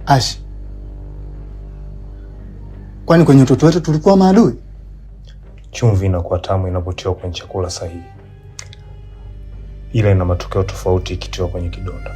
Ashi, kwani kwenye utoto wetu tulikuwa maadui? Chumvi inakuwa tamu inapotiwa kwenye chakula sahihi, ila ina matokeo tofauti ikitiwa kwenye kidonda.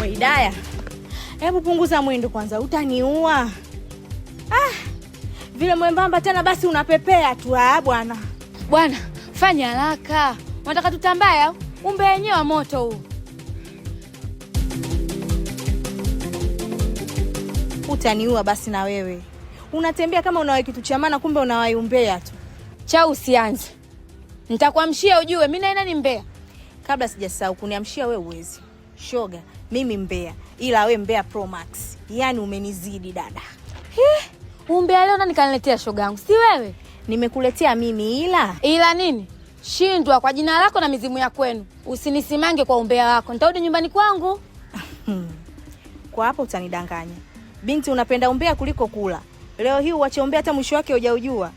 Hidaya, hebu punguza mwendo kwanza, utaniua. Vile mwembamba tena basi unapepea tu. Bwana. Bwana, fanya haraka. Unataka tutambaya? Umbe wenyewe wa moto huu. Utaniua basi na wewe. Unatembea kama unawahi kitu cha maana, kumbe unawahi umbea tu. Cha usianze. Nitakuamshia ujue mimi naenda ni mbea. Kabla sijasahau kuniamshia wewe uwezi. Shoga, mimi mbea, ila we mbea Pro Max. Yaani umenizidi dada. Umbea leo nani kaniletea shoga yangu? Si wewe? Nimekuletea mimi Ila nini? Shindwa kwa jina lako na mizimu ya kwenu. Usinisimange kwa umbea wako. Nitarudi nyumbani kwangu. Kwa hapo utanidanganya. Binti unapenda umbea kuliko kula. Leo hii uache umbea hata mwisho wake hujaujua.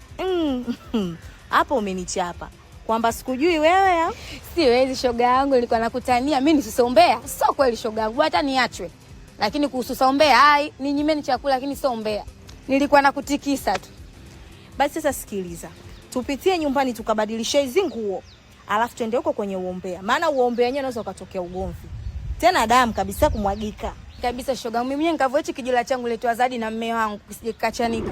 Hapo umenichapa. Kwamba sikujui wewe au? Siwezi shoga yangu, nilikuwa nakutania. Mimi nisisombea. Sio kweli shoga yangu, hata niachwe. Lakini kuhusu sombea, ni nyimeni chakula lakini sio umbea. Nilikuwa nakutikisa tu. Basi sasa sikiliza. Tupitie nyumbani tukabadilisha hizo nguo. Alafu tuende huko kwenye uombea. Maana uombea yenyewe unaweza ukatokea ugomvi. Tena damu kabisa kumwagika. Kabisa shoga yangu, mimi mwenyewe nikavoechi kijula changu leto Azadi na mume wangu kisije kikachanika.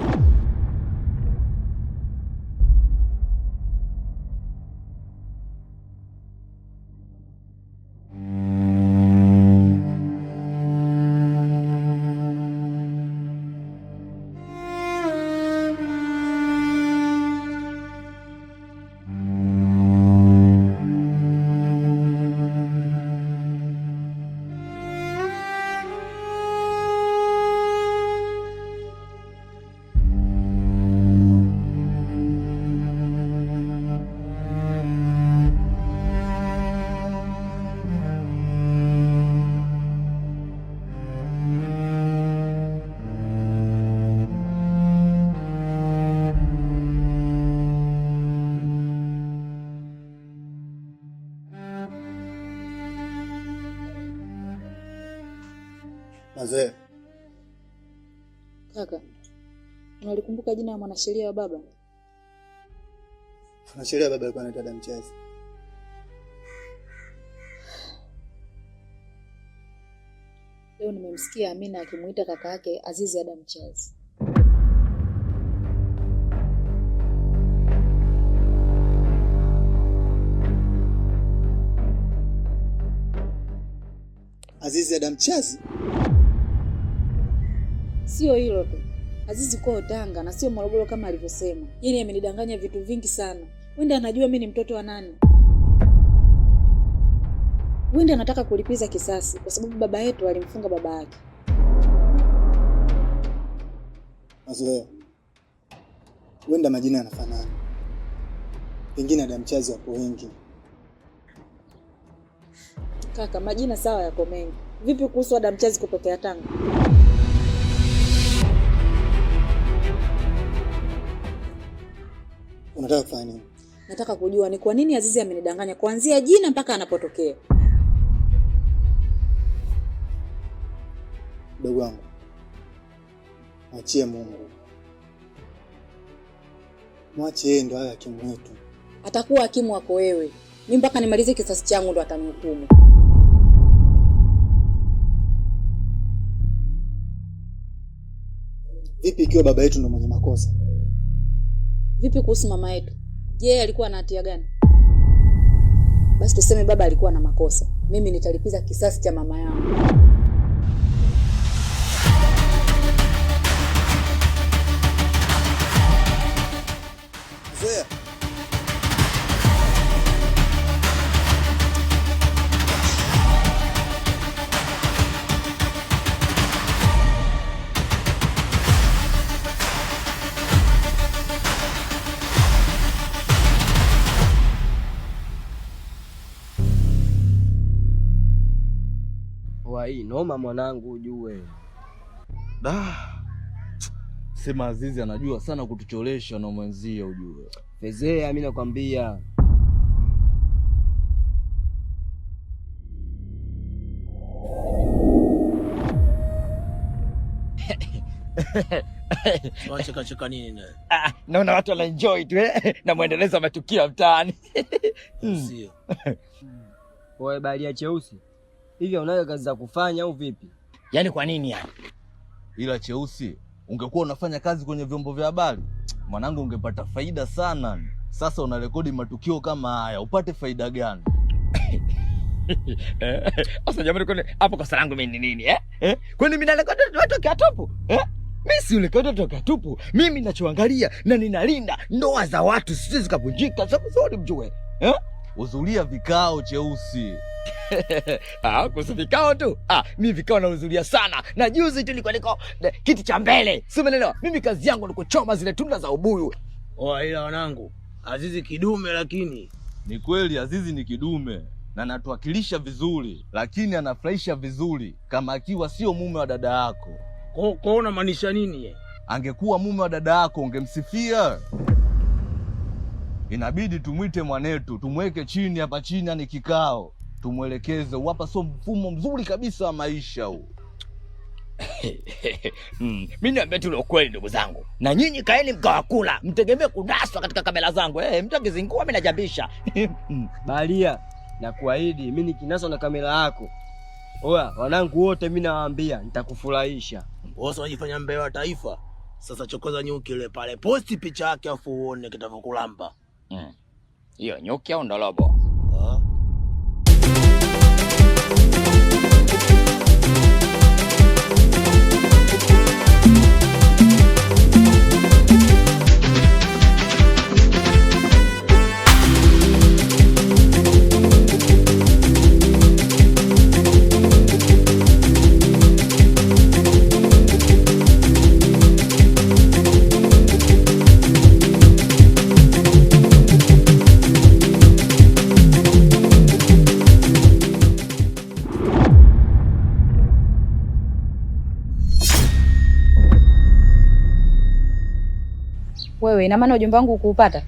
Mazee. Kaka, unalikumbuka jina la mwanasheria wa baba? Mwanasheria wa baba alikuwa anaitwa Damchazi. Leo nimemsikia Amina akimuita kaka yake Azizi Damchazi. Azizi Damchazi? Sio hilo tu. Azizi kwa Tanga na sio Morogoro kama alivyosema. Yeye amenidanganya vitu vingi sana. Wenda anajua mimi ni mtoto wa nani. Wenda anataka kulipiza kisasi kwa sababu baba yetu alimfunga baba yake. Mazoea. Wenda majina yanafanana. Pengine Damchazi wapo wengi. Kaka, majina sawa yako mengi. Vipi kuhusu Damchazi kutokea Tanga? Unataka kufanya nini? Nataka kujua ni kwa nini Azizi amenidanganya kuanzia jina mpaka anapotokea. Dogo wangu. Mwachie Mungu. Mwache yeye ndo awe hakimu wetu. Atakuwa hakimu wako wewe. Mimi mpaka nimalize kisasi changu ndo atanihukumu. Vipi ikiwa baba yetu ndo mwenye makosa? Vipi kuhusu mama yetu? Je, alikuwa na hatia gani? Basi tuseme baba alikuwa na makosa. Mimi nitalipiza kisasi cha mama yangu. Zoea. Hii noma mwanangu ujue. Sema Azizi anajua sana kutucholesha na mwenzia ujue. Fezea mimi nakwambia. Cheka nini? Naona watu wana enjoy tu na muendelezo wa matukio mtaani. Sio. Wewe Balia Cheusi. Hivi unayo kazi za kufanya au vipi? Yaani kwa nini yani? Ila Cheusi, ungekuwa unafanya kazi kwenye vyombo vya habari, mwanangu ungepata faida sana. Sasa unarekodi matukio kama haya, upate faida gani? Sasa jamani kwani hapo kosa langu mimi ni nini Kwani mimi narekodi watu katupu? Mimi si urekodi watu katupu. Mimi ninachoangalia na ninalinda ndoa za watu sisi zikavunjika. Sababu mjue. Uzulia vikao Cheusi. Kuhusu vikao tu. Mimi vikao nauzulia sana. Na juzi tu niko kiti cha mbele. Si umeelewa? Mimi kazi yangu ni kuchoma zile tunda za ubuyu. Ila wanangu, Azizi kidume lakini. Ni kweli Azizi ni kidume na anatuwakilisha vizuri, lakini anafurahisha vizuri kama akiwa sio mume wa dada yako. Kwa unamaanisha nini? Angekuwa mume wa dada yako ungemsifia. Inabidi tumwite mwanetu, tumweke chini hapa chini yani kikao. Tumwelekeze hapa sio mfumo mzuri kabisa wa maisha huu. Mimi niambia tu ukweli ndugu zangu. Na nyinyi kaeni mkawakula, mtegemee kudaswa katika kamera zangu. Mtu akizingua mimi najambisha. Balia, na kuahidi mimi nikinaswa na kamera yako. Oya, wanangu wote mimi nawaambia nitakufurahisha. Wewe unajifanya mbea wa taifa. Sasa chokoza nyuki ile pale. Posti picha yake afu uone kitavyokulamba. Hiyo nyuki au ndolobo? Wewe ina maana ujumbe wangu ukuupata?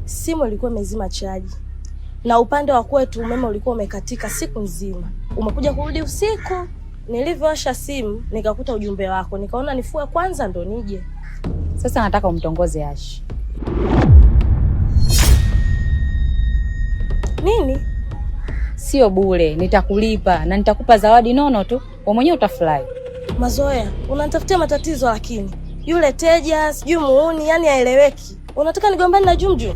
Simu ilikuwa imezima chaji. Na upande wa kwetu umeme ulikuwa umekatika siku nzima. Umekuja kurudi usiku. Nilivyowasha simu nikakuta ujumbe wako. Nikaona nifue kwanza ndo nije. Sasa nataka umtongoze Ash. Nini? Sio bure, nitakulipa na nitakupa zawadi nono tu. Wewe mwenyewe utafurahi. Mazoea, unanitafutia matatizo lakini. Yule teja, sijui muuni, yani haeleweki. Unataka nigombane na Jumju?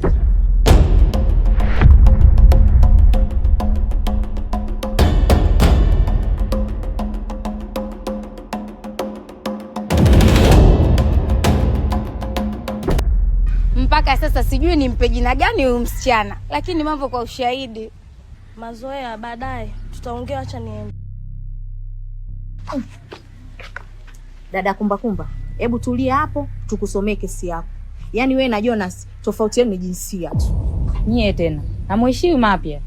Mpaka sasa sijui nimpe jina gani huyu msichana, lakini mambo kwa ushahidi. Mazoea, baadaye tutaongea, acha niende. Dada Kumbakumba, hebu tulia hapo tukusomee kesi yako. Yaani wewe na Jonas tofauti yenu ni jinsia tu. Nyie tena. Hamuheshimu mapya.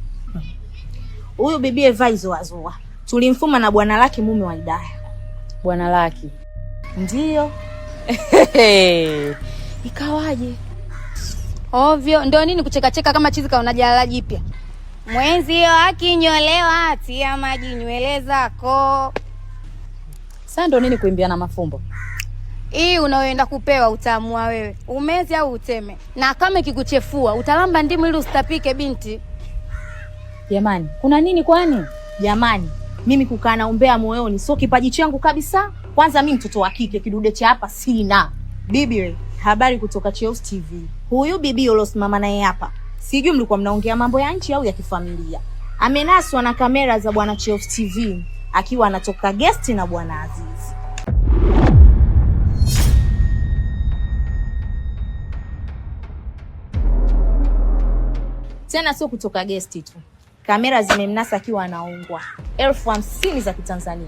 Huyu bibi Eva Zoazoa. Tulimfuma na bwana laki mume wa Idaya. Bwana laki. Ndio. Ikawaje? Ovyo, ndio nini kucheka kama chizi kaona jalala jipya. Mwenzio akinyolewa atia maji nywele zako. Sasa ndio nini kuimbiana mafumbo? Hii unaoenda kupewa utaamua wewe. Umezi au uteme. Na kama ikikuchefua utalamba ndimu ili usitapike binti. Jamani, kuna nini kwani? Jamani, mimi kukaa na umbea moyoni sio kipaji changu kabisa. Kwanza mimi mtoto wa kike, kidude cha hapa sina. Bibi, habari kutoka Cheusi TV. Huyu bibi ulosimama naye hapa, sijui mlikuwa mnaongea mambo ya nchi au ya kifamilia. Amenaswa na kamera za bwana Cheusi TV akiwa anatoka guest na bwana Azizi. Tena sio kutoka guest tu. Kamera zimemnasa akiwa anaongwa 50,000 za Kitanzania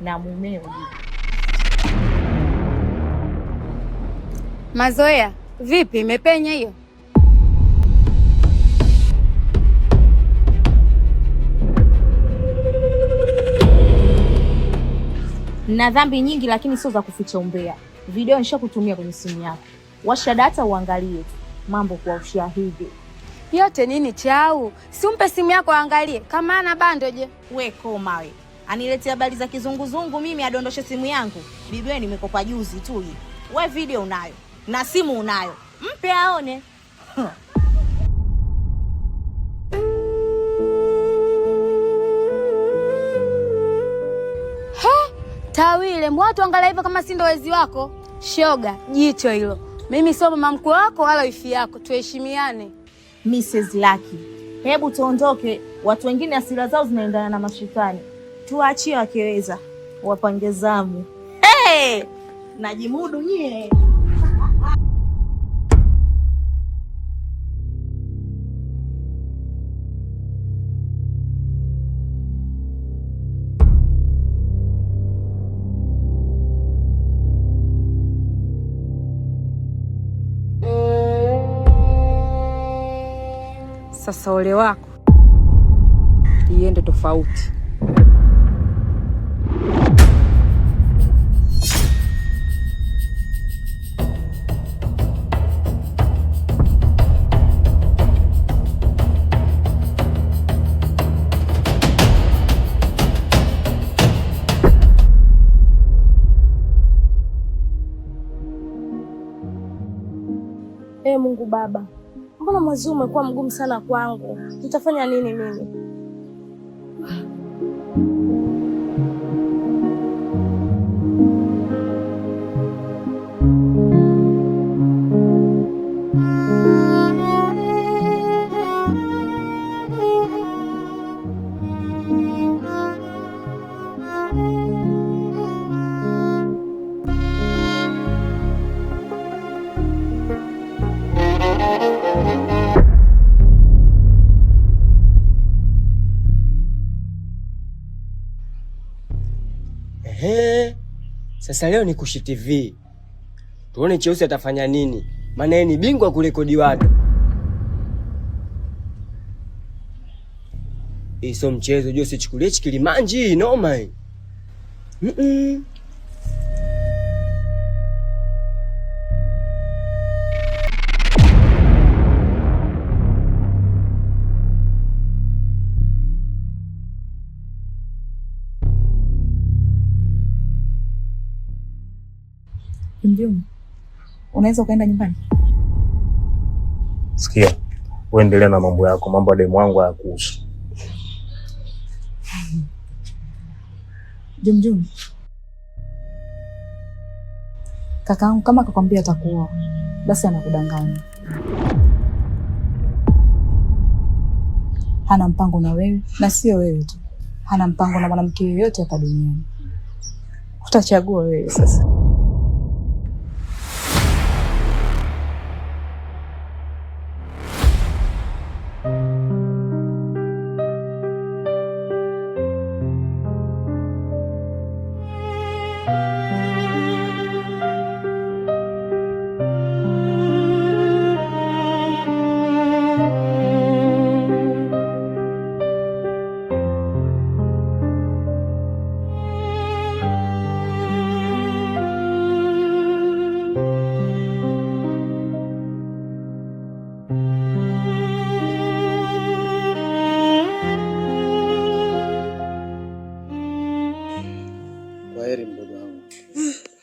na mumeo. Mazoea, vipi imepenya hiyo? Na dhambi nyingi lakini sio za kuficha umbea. Video nishakutumia kwenye simu yako. Washa data uangalie tu. Mambo kwa ushahidi. Yote nini chau? Simpe simu yako angalie. Kama ana bando je? We koma we. Aniletea habari za kizunguzungu mimi adondoshe simu yangu. Bibi wewe nimekopa juzi tu hii. We video unayo na simu unayo. Mpe aone. Tawile, watu angalia hivyo kama si ndo wezi wako. Shoga, jicho hilo. Mimi sio mama mkwe wako wala wifi yako, tuheshimiane. Mrs. Lucky, hebu tuondoke. Watu wengine asira zao zinaendana na mashetani. Tuachie wakiweza wapange zamu. Hey! Najimudu nyie. Sasa ole wako iende tofauti. Mungu Baba, mbona mwezi umekuwa mgumu sana kwangu? Nitafanya nini mimi? Sasa leo ni Kushi TV. Tuone Cheusi atafanya nini. Maana yeye ni bingwa kurekodi watu. Hizo mchezo jo sichukulie chikilimanji noma. Mjumbe, unaweza ukaenda nyumbani? Sikia, uendelee na mambo yako, mambo ya demu wangu hayakuhusu. Mjumbe, kakaangu kama akakwambia atakuoa, basi anakudanganya. Hana mpango na wewe, na sio wewe tu. Hana mpango na mwanamke yoyote hapa duniani. Utachagua wewe sasa.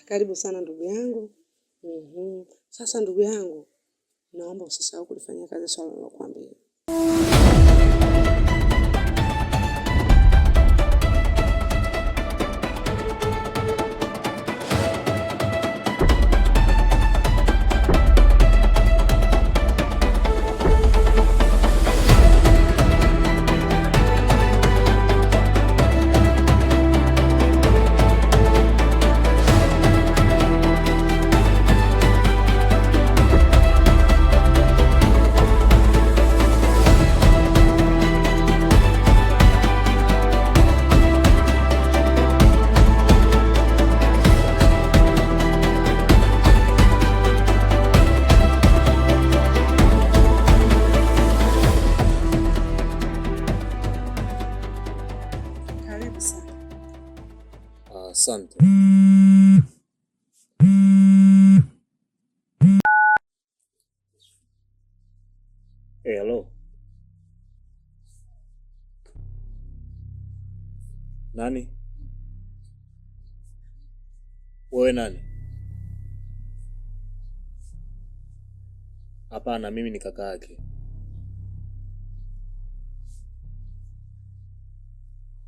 Karibu sana ndugu yangu. Sasa ndugu yangu, naomba usisahau kulifanyia kazi swala nilokuambia. Asante. Hello. Nani? Wewe nani? Hapana, mimi ni kaka yake.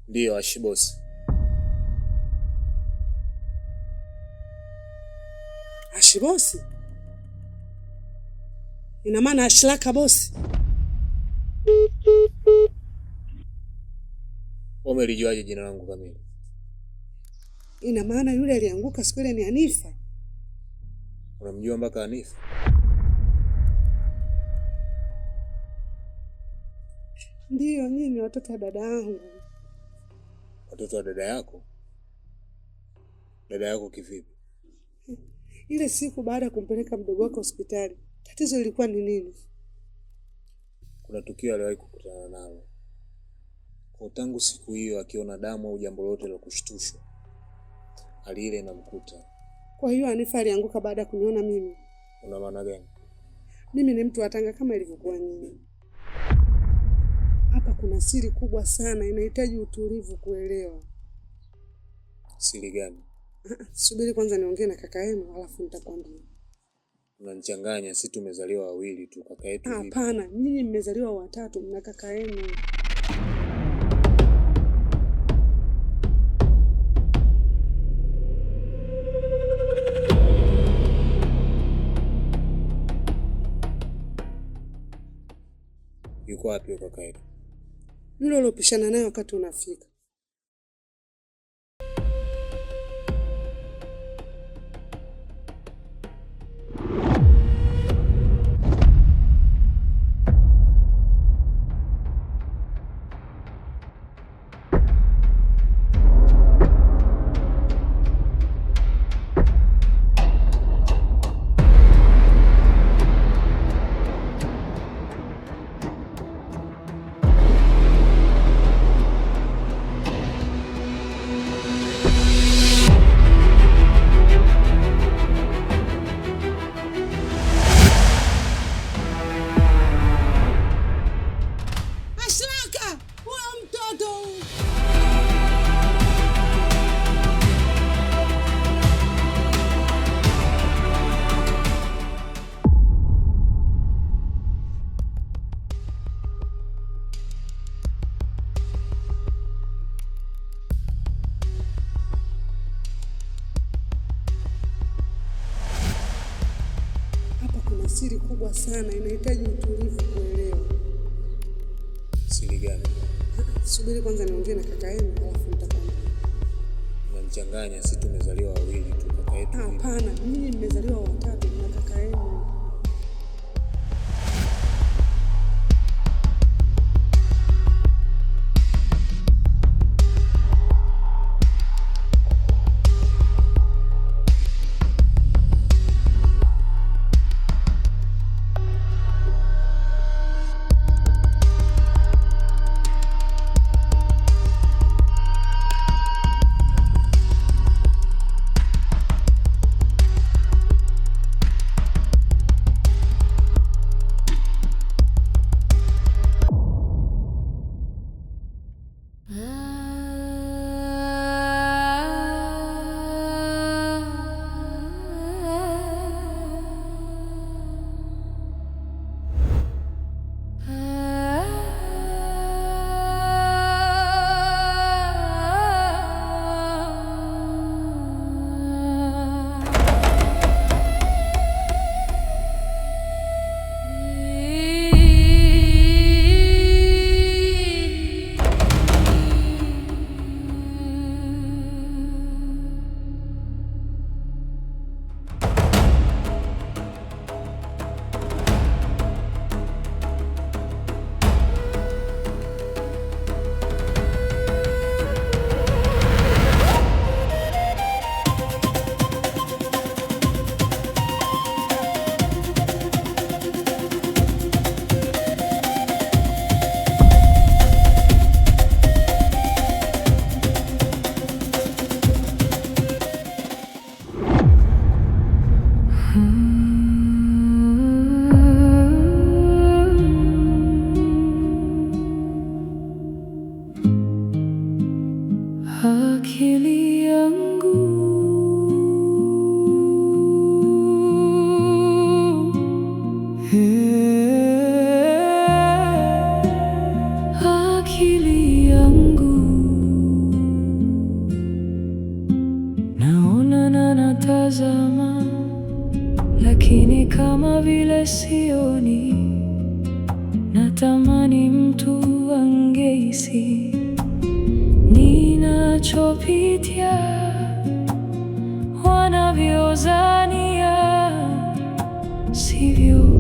Ndio, Ashibosi. Ashibosi? Ina maana Ashlaka bosi? Umelijuaje jina langu kamili? Ina maana yule alianguka siku ile ni Hanifa? Unamjua mpaka Hanifa? Ndiyo, nyinyi watoto wa dada yangu. Watoto wa dada yako? Dada yako kivipi? Ile siku baada ya kumpeleka mdogo wako hospitali, tatizo lilikuwa ni nini? Kuna tukio aliwahi kukutana nalo. Kwa tangu siku hiyo akiona damu au jambo lolote la kushtushwa, hali ile inamkuta. Kwa hiyo Hanifa alianguka baada ya kuniona mimi. Una maana gani? Mimi ni mtu wa Tanga kama ilivyokuwa nyinyi. Hapa kuna siri kubwa sana, inahitaji utulivu kuelewa. Siri gani? Subiri kwanza niongee na kaka yenu alafu nitakwambia. Unanichanganya, si tumezaliwa wawili tu, kaka yetu vipi? Hapana, nyinyi mmezaliwa watatu, mna kaka yenu. Yuko wapi kaka yetu? Yule ulopishana naye wakati unafika. Siri kubwa sana, inahitaji utulivu kuelewa. Siri gani? Subiri kwanza niongee na kaka yenu alafu nitakwambia. Unanichanganya, si tumezaliwa wawili tu, kaka yetu vipi? Hapana, nyinyi mmezaliwa watatu na kaka yenu. natazama, lakini kama vile sioni. Natamani mtu angehisi ninachopitia, wanavyozania sivyo.